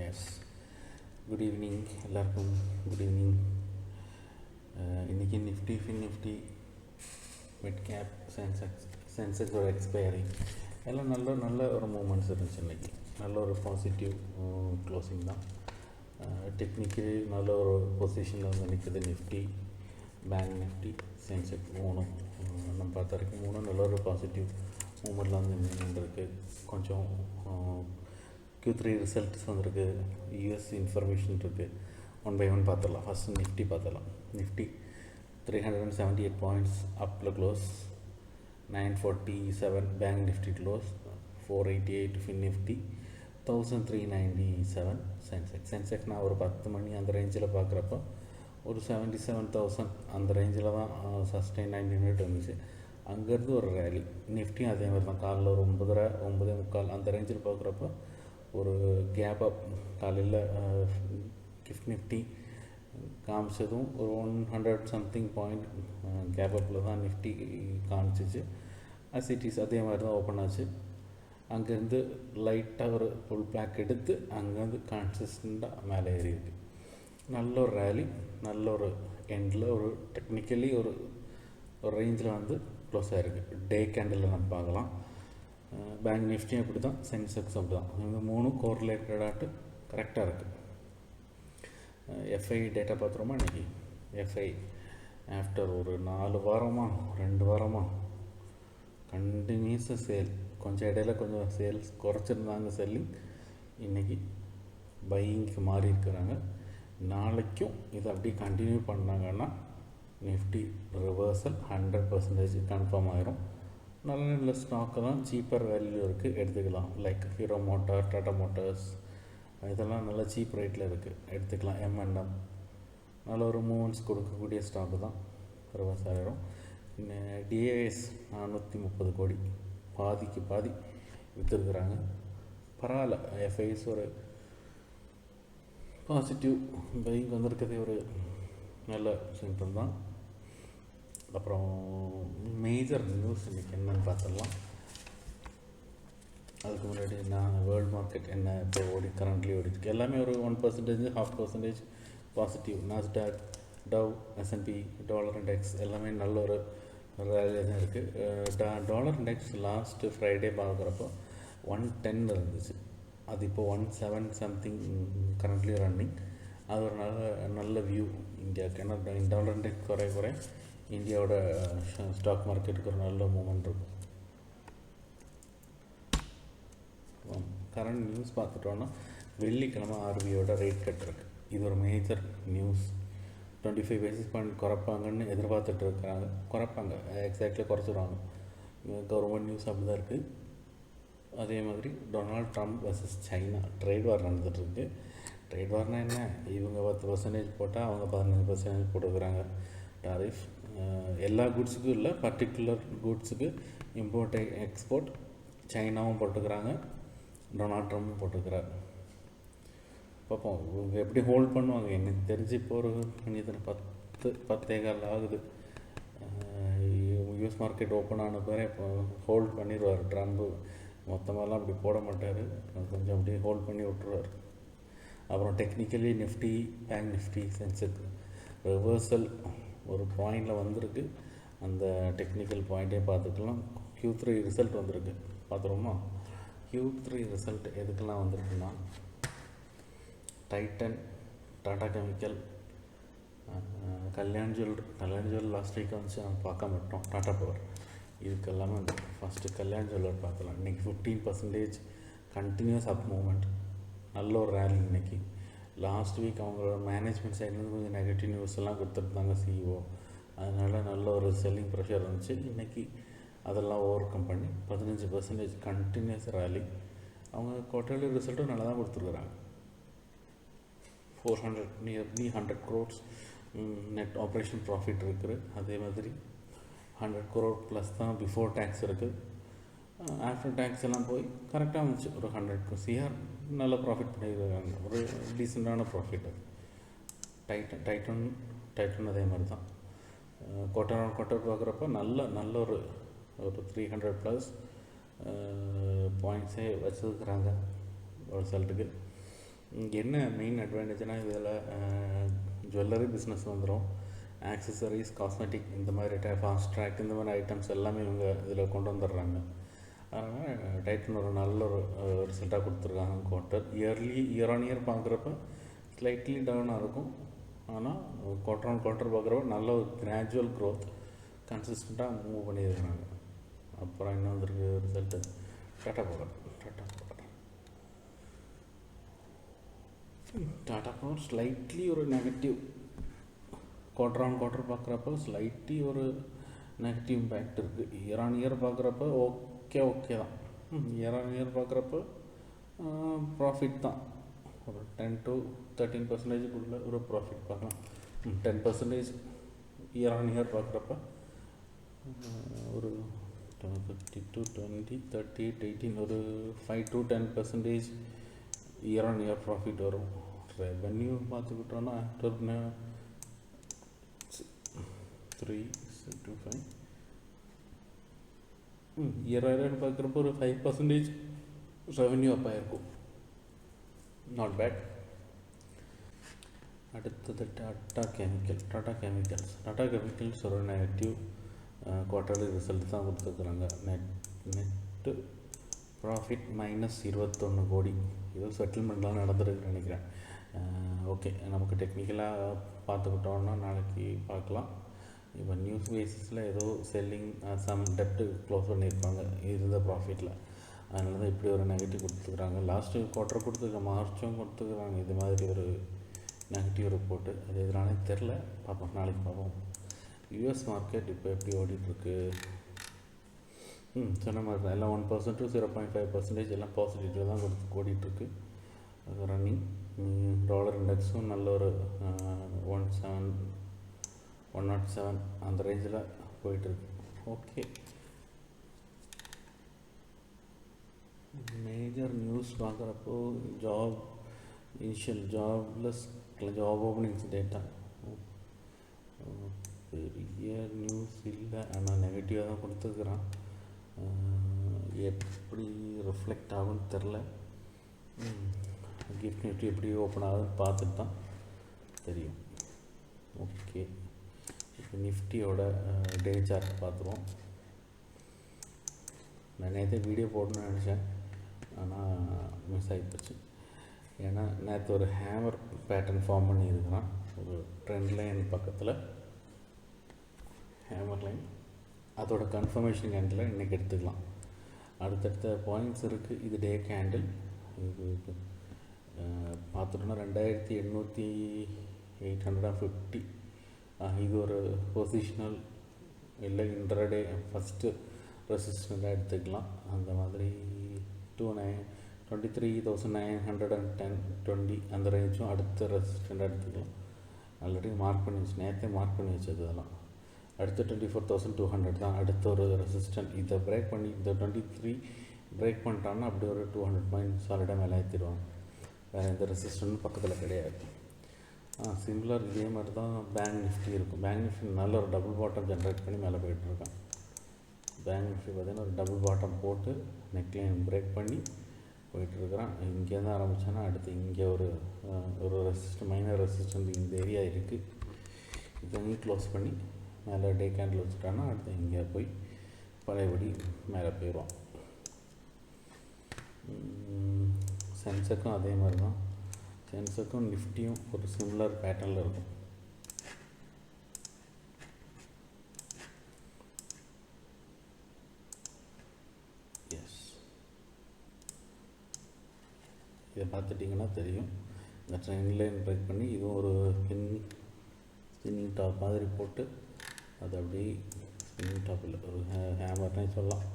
S, good evening எல்லாருக்கும். Good evening. இன்றைக்கி Nifty, Nifty, midcap, சென்செக்ஸோட எக்ஸ்பைரி எல்லாம் நல்ல ஒரு மூமெண்ட்ஸ் இருந்துச்சு. இன்றைக்கி நல்ல ஒரு பாசிட்டிவ் க்ளோசிங் தான். டெக்னிக்கலி நல்ல ஒரு பொசிஷனில் வந்து நிற்குது நிஃப்டி, பேங்க் நிஃப்டி, சென்செக்ஸ் மூணும். நம்ம பார்த்த வரைக்கும் மூணும் நல்ல ஒரு பாசிட்டிவ் மூமெண்ட்டில் வந்து நின்றுருக்கு. கொஞ்சம் Q3 ரிசல்ட்ஸ் வந்திருக்கு, யூஎஸ் இன்ஃபர்மேஷன் இருக்குது. ஒன் பை ஒன் பார்த்துடலாம். ஃபஸ்ட்டு நிஃப்டி பார்த்துடலாம். நிஃப்டி 378 பாயிண்ட்ஸ் அப்பில் close, 947. Bank Nifty close 488. Fin Nifty 1397. Sensex நான் ஒரு 10 மணி அந்த ரேஞ்சில் பார்க்குறப்ப ஒரு 77,000 அந்த ரேஞ்சில் தான் சஸ்டெயின் 1900 இருந்துச்சு. அங்கேருந்து ஒரு ரேலி. நிஃப்டியும் அதே மாதிரி தான். காலையில் ஒரு 9:45 அந்த ரேஞ்சில் பார்க்குறப்ப ஒரு கேப் அப். காலையில் கிஃப்ட் நிஃப்டி காமிச்சதும் ஒரு 100 சம்திங் பாயிண்ட் கேப் அப்பில் தான் நிஃப்டி காமிச்சிச்சு. அசிட்டிஸ் அதே மாதிரி தான் ஓப்பன் ஆச்சு. அங்கேருந்து லைட்டாக ஒரு புல் பேக் எடுத்து அங்கேருந்து கான்சிஸ்டண்ட்டாக மேலே ஏறி இருக்கு. நல்ல ஒரு ரேலி, நல்ல ஒரு எண்டில் ஒரு டெக்னிக்கலி ஒரு ரேஞ்சில் வந்து க்ளோஸ் ஆகிருக்கு. டே கேண்டில் நம்ம பார்க்கலாம். பேங்க் நிஃப்டியும் அப்படி தான், சென்செக்ஸ் அப்படி தான். இந்த மூணும் கோரிலேட்டடாட்டு கரெக்டாக இருக்குது. எஃப்ஐ டேட்டா பார்த்துருமா இன்றைக்கி. எஃப்ஐ ஆஃப்டர் ஒரு 2 வாரமாக கண்டினியூஸாக சேல். கொஞ்சம் இடையில கொஞ்சம் சேல்ஸ் குறைச்சிருந்தாங்க செல்லிங். இன்றைக்கி பையிங்க்கு மாறி இருக்கிறாங்க. நாளைக்கும் இதை அப்படியே கண்டினியூ பண்ணாங்கன்னா நிஃப்டி ரிவர்சல் 100% கன்ஃபார்ம் ஆகிரும். நல்ல ஸ்டாக்கு தான், சீப்பர் வேல்யூ இருக்குது, எடுத்துக்கலாம். Like hero motor, Tata Motors, இதெல்லாம் நல்ல சீப் ரேட்டில் இருக்குது, எடுத்துக்கலாம். M&M நல்ல ஒரு மூமெண்ட்ஸ் கொடுக்கக்கூடிய ஸ்டாக்கு தான், ரிவர்ஸ் ஆகிரும். டிஏஎஸ் 430 கோடி, பாதிக்கு பாதி விற்றுருக்குறாங்க. பரவாயில்ல. எஃப்ஐஸ் ஒரு பாசிட்டிவ் பைக் வந்திருக்கிறதே ஒரு நல்ல சிம்டம் தான். அப்புறம் மேஜர் நியூஸ் இன்றைக்கி என்னென்னு பார்த்துடலாம். அதுக்கு முன்னாடி வேர்ல்டு மார்க்கெட் என்ன இப்போ கரண்ட்லி ஓடிட்டுருக்கு. எல்லாமே ஒரு 1%, 0.5% positive. Nasdaq, Dow, S&P, dollar index எல்லாமே நல்ல ஒரு ரேலியாக தான் இருக்குது. டாலர் இண்டெக்ஸ் லாஸ்ட்டு ஃப்ரைடே பார்க்குறப்போ 110 இருந்துச்சு. அது இப்போது 17 சம்திங் கரண்ட்லி ரன்னிங். அது ஒரு நல்ல வியூ இந்தியாவுக்கு. ஏன்னா டாலர் இண்டெக்ஸ் குறைய இந்தியாவோட ஸ்டாக் மார்க்கெட்டுக்கு ஒரு நல்ல மூமெண்ட் இருக்கும். கரண்ட் நியூஸ் பார்த்துட்டோன்னா வெள்ளிக்கிழமை RBIயோட ரேட் கட் இருக்குது. இது ஒரு மேஜர் நியூஸ். 25 பேசிஸ் பாயிண்ட் குறைப்பாங்கன்னு எதிர்பார்த்துட்டு இருக்கிறாங்க. குறைப்பாங்க, எக்ஸாக்ட்லி குறைச்சிடுவாங்க. கவர்மெண்ட் நியூஸ் அப்படி தான் இருக்குது. அதே மாதிரி Donald Trump versus China trade வார் நடந்துகிட்ருக்கு. ட்ரேட் வார்னால் என்ன? இவங்க 10% போட்டால் அவங்க 15% போட்டுக்கிறாங்க டாரிஃப். எல்லா குட்ஸுக்கும் இல்லை, பர்டிகுலர் குட்ஸுக்கு இம்போர்ட் எக்ஸ்போர்ட் சைனாவும் போட்டுக்கிறாங்க, டொனால்ட் ட்ரம்ப்பும் போட்டுக்கிறார். பார்ப்போம் இவங்க எப்படி ஹோல்ட் பண்ணுவாங்க. எனக்கு தெரிஞ்சு இப்போ ஒரு 10 ஆகுது. யூஎஸ் மார்க்கெட் ஓப்பன் ஆன பேரே இப்போ ஹோல்ட் பண்ணிடுவார் ட்ரம்ப்பு. மொத்தமாகலாம் அப்படி போட மாட்டார், கொஞ்சம் அப்படியே ஹோல்ட் பண்ணி விட்டுருவார். அப்புறம் technically Nifty, bank Nifty, Sensex reversal ஒரு பாயிண்டில் வந்திருக்கு. அந்த டெக்னிக்கல் பாயிண்ட்டே பார்த்துக்கலாம். Q3 ரிசல்ட் வந்திருக்கு, பார்த்துருவோமா? Q3 ரிசல்ட் எதுக்கெல்லாம் வந்திருக்குன்னா, Titan, Tata chemical, Kalyan jewel last week வந்துச்சு, நம்ம பார்க்க மாட்டோம். டாடா பவர், இதுக்கெல்லாமே வந்து ஃபஸ்ட்டு கல்யாண் ஜுவல்லர் பார்க்கலாம். இன்றைக்கி 15% கண்டினியூஸ் அப் மூமெண்ட், நல்ல ஒரு ரேலி இன்றைக்கி. லாஸ்ட் வீக் அவங்களோட மேனேஜ்மெண்ட் சைட்லேருந்து கொஞ்சம் நெகட்டிவ் நியூஸ் எல்லாம் கொடுத்துருந்தாங்க CEO. அதனால் நல்ல ஒரு செல்லிங் ப்ரெஷர் இருந்துச்சு. இன்றைக்கி அதெல்லாம் ஓவர் கம் பண்ணி 15% கண்டினியூஸ் ரேலி. அவங்க குவார்ட்டர்லி ரிசல்ட்டும் நல்லா தான் கொடுத்துருக்குறாங்க. 400 crores நெட் ஆப்ரேஷன் ப்ராஃபிட் இருக்குது. அதே மாதிரி 100 crore ப்ளஸ் தான் பிஃபோர் டேக்ஸ் இருக்குது. ஆஃப்டர் டேக்ஸ் எல்லாம் போய் கரெக்டாக வந்துச்சு. ஒரு 100 CR நல்ல ப்ராஃபிட் பண்ணியிருக்காங்க. ஒரு டீசெண்டான ப்ராஃபிட். டைட்டன் அதே மாதிரி தான். குவார்ட்டர் பார்க்குறப்ப நல்ல ஒரு 300+ பாயிண்ட்ஸே வச்சுருக்குறாங்க ரிசல்ட்டுக்கு. இங்கே என்ன மெயின் அட்வான்டேஜ்னால் இதில் ஜுவல்லரி பிஸ்னஸ் வந்துடும், ஆக்சசரிஸ், காஸ்மெட்டிக், இந்த மாதிரி ஃபாஸ்ட் ட்ராக் இந்த மாதிரி ஐட்டம்ஸ் எல்லாமே இவங்க இதில் கொண்டு வந்துடுறாங்க. அதனால் டைட்டன் ஒரு நல்ல ஒரு ரிசல்ட்டாக கொடுத்துருக்காங்க. குவார்ட்டர் இயர் ஆன் இயர் பார்க்குறப்ப ஸ்லைட்லி டவுனாக இருக்கும், ஆனால் குவார்ட்டர் ஆன் குவார்ட்டர் பார்க்குறப்ப நல்ல ஒரு கிராஜுவல் க்ரோத் கன்சிஸ்டண்ட்டாக மூவ் பண்ணியிருக்கிறாங்க. அப்புறம் இன்னும் வந்துருக்கு ரிசல்ட்டு டாட்டா பவர் ஸ்லைட்லி ஒரு நெகட்டிவ், குவார்ட்டர் ஆன் குவார்ட்டர் பார்க்குறப்ப ஸ்லைட்லி ஒரு நெகட்டிவ் இம்பேக்ட் இருக்குது. இயர் ஆன் இயர் பார்க்குறப்ப ஓகே தான். இயர் ஆன் இயர் பார்க்குறப்ப ப்ராஃபிட் தான், ஒரு 10 to 13% ஒரு ப்ராஃபிட் பார்க்கலாம். 10% இயர் ஆன் இயர் பார்க்குறப்ப ஒரு 50 to 20, 38, 18 ஒரு 5 to 10% year on year profit வரும். ரெவென்யூ பார்த்துக்கிட்டோன்னா ஆஃப்டர் 3.25 இயர் ஆன் இயர் பார்க்குறப்போ ஒரு 5% ரெவென்யூ அப் ஆகிருக்கும். Not bad. அடுத்தது டாடா கெமிக்கல்ஸ் ஒரு நெகட்டிவ் குவார்ட்டர்லி ரிசல்ட் தான் கொடுத்துருக்குறாங்க. நெட்டு ப்ராஃபிட் -21 கோடி. ஏதோ செட்டில்மெண்ட்லாம் நடந்துருக்குன்னு நினைக்கிறேன். ஓகே, நமக்கு டெக்னிக்கலாக பார்த்துக்கிட்டோன்னா நாளைக்கு பார்க்கலாம். இப்போ நியூஸ் பேசிஸில் ஏதோ செல்லிங் சம் டெப்ட்டு க்ளோஸ் பண்ணியிருப்பாங்க இருந்த ப்ராஃபிட்டில், அதனால தான் இப்படி ஒரு நெகட்டிவ் கொடுத்துருக்குறாங்க. லாஸ்ட்டு குவார்ட்டர் கொடுத்துருக்க மார்ச்சும் கொடுத்துருக்குறாங்க இது மாதிரி ஒரு நெகட்டிவ் ரிப்போர்ட்டு. அது எதனாலே தெரில, பார்ப்போம், நாளைக்கு பார்ப்போம். யூஎஸ் மார்க்கெட் இப்போ எப்படி ஓடிட்டுருக்கு? சொன்ன மாதிரி தான் எல்லாம் 1% to 0.5% எல்லாம் பாசிட்டிவ் தான் ஓடிட்டுருக்கு. அது ரன்னிங். டாலர் இண்டெக்ஸும் நல்ல ஒரு 107 அந்த ரேஞ்சில் போயிட்டுருக்கு. ஓகே, மேஜர் நியூஸ் பார்க்குறப்போ ஜாப் ஓப்பனிங்ஸ் டேட்டா பெரிய நியூஸ் இல்லை, ஆனால் நெகட்டிவாக தான் கொடுத்துருக்குறான். எப்படி ரிஃப்ளெக்ட் ஆகும்னு தெரில. கிஃப்ட் நிஃப்டி எப்படி ஓப்பன் ஆகுதுன்னு பார்த்துட்டு தான் தெரியும். ஓகே, இப்போ நிஃப்டியோட டே சார்ட் பார்த்துருவோம். நான் நேற்று வீடியோ போடணும்னு நினச்சேன், ஆனால் மிஸ் ஆகிப்போச்சு. ஏன்னா நேற்று ஒரு ஹேமர் பேட்டர்ன் ஃபார்ம் பண்ணியிருக்கிறான் ஒரு ட்ரெண்ட் லைன் பக்கத்தில். ஹேமர் லைன் அதோட கன்ஃபர்மேஷன் கேண்டில் இன்றைக்கி எடுத்துக்கலாம். அடுத்தடுத்த பாயிண்ட்ஸ் இருக்குது. இது டே கேண்டில். இது பார்த்துட்டோன்னா 2850. இது ஒரு பொசிஷனல் இல்லை இன்ட்ராடே ஃபஸ்ட்டு ரெசிஸ்டண்ட்டாக எடுத்துக்கலாம். அந்த மாதிரி 23,910 அந்த ரேஞ்சும் அடுத்த ரெசிஸ்டண்ட்டாக எடுத்துக்கலாம். ஆல்ரெடி மார்க் பண்ணி வச்சு, நேற்றே மார்க் பண்ணி வச்சது அதெல்லாம். அடுத்து 24,200 தான் அடுத்த ஒரு ரெசிஸ்டன்ட். இதை பிரேக் பண்ணி இந்த 23 பிரேக் பண்ணிட்டான்னா அப்படி ஒரு 200 பாயிண்ட் சாலிடாக மேலே ஏற்றிடுவாங்க. வேறு எந்த ரெசிஸ்டன்ட்டும் பக்கத்தில் கிடையாது. சிமிலர் இதே மாதிரி தான் பேங்க் நிஃப்டி இருக்கும். பேங்க் நிஃப்டி நல்ல ஒரு டபுள் பாட்டம் ஜென்ரேட் பண்ணி மேலே போயிட்டுருக்கான். பேங்க் நிஃப்டி பார்த்திங்கன்னா ஒரு டபுள் பாட்டம் போட்டு நெக்லைன் பிரேக் பண்ணி போயிட்டுருக்குறான். இங்கேருந்து ஆரம்பித்தானா அடுத்து இங்கே ஒரு மைனர் ரெசிஸ்டன்ட் இந்த ஏரியா இருக்குது. இதையும் க்ளோஸ் பண்ணி மேலே டே கேண்டில் வச்சுட்டான்னா அடுத்து இங்கே போய் பழையபடி மேலே போயிடுவான். சென்செக்டும் அதே மாதிரி தான். சென்செக்டும் நிஃப்டியும் ஒரு சிமிலர் பேட்டர்னில் இருக்கும். எஸ், இதை பார்த்துட்டிங்கன்னா தெரியும். இந்த ட்ரெண்ட் லைன் பிரேக் பண்ணி இதுவும் ஒரு ஸ்பின்னிங் டாப் மாதிரி போட்டு அது அப்படியே ஸ்பின்னிங் டாப் இல்லை ஒரு ஹேமர்னே சொல்லலாம்.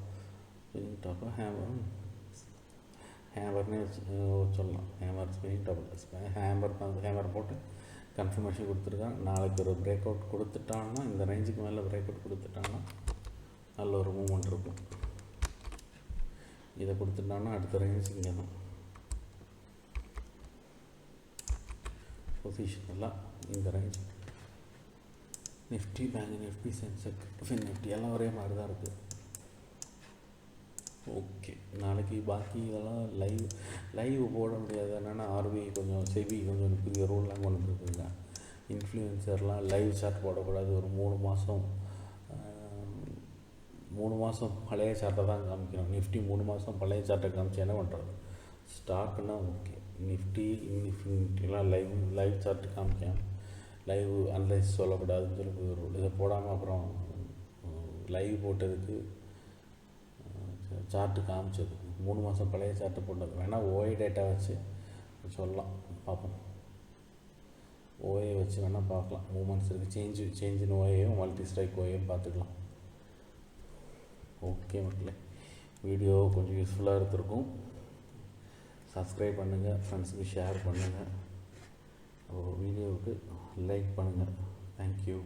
ஸ்பின்னிங் டாப்பை ஹேமர்னே சொல்லலாம். ஹேமர் ஸ்பின்னிங் டாப் ஹேமர் போட்டு கன்ஃபர்மேஷன் கொடுத்துருக்கான். நாளைக்கு ஒரு பிரேக் அவுட் கொடுத்துட்டான்னா, இந்த ரேஞ்சுக்கு மேலே பிரேக் அவுட் கொடுத்துட்டான்னா நல்ல ஒரு மூவ்மெண்ட் இருக்கும். இதை கொடுத்துட்டான்னா அடுத்த ரேஞ்ச் இங்கே தான் பொசிஷன் எல்லாம். இந்த range Nifty, bank Nifty, Sensex, fin Nifty எல்லாம் ஒரே மாதிரி தான் இருக்குது. ஓகே, நாளைக்கு பாக்கி இதெல்லாம் லைவ் போட முடியாது. என்னென்னா ஆர்பிஐ கொஞ்சம் செபி கொஞ்சம் புதிய ரூல்லாம் கொண்டு வந்துருக்குங்க. இன்ஃப்ளூயன்சர்லாம் லைவ் சார்ட் போடக்கூடாது. ஒரு 3 மாதம் பழைய சார்ட்டை தான் காமிக்கணும். நிஃப்டி 3 மாதம் பழைய சார்ட்டை காமிச்சு என்ன பண்ணுறது? ஸ்டாக்குன்னா ஓகே, நிஃப்டிலாம் லைவ் சார்ட்டு காமிக்காமல் லைவ் அனலைஸ் சொல்லக்கூடாதுன்னு சொல்லி புது ரூல். இதை போடாமல் அப்புறம் லைவ் போட்டதுக்கு சார்ட்டு காமிச்சது 3 மாதம் பழைய சார்ட்டு போட்டது. வேணால் ஓஏ டேட்டா வச்சு சொல்லலாம், பார்ப்போம். ஓஏ வச்சு வேணால் பார்க்கலாம். மூமெண்ட்ஸ் இருக்குது, சேஞ்சின் ஓஏயும் மல்டி ஸ்ட்ரைக் ஓஏயும் பார்த்துக்கலாம். ஓகே மக்களே, வீடியோ கொஞ்சம் யூஸ்ஃபுல்லாக இருந்திருக்கும். சப்ஸ்கிரைப் பண்ணுங்கள், ஃப்ரெண்ட்ஸுக்கு ஷேர் பண்ணுங்கள், வீடியோவுக்கு லைக் பண்ணுங்கள். தேங்க்யூ.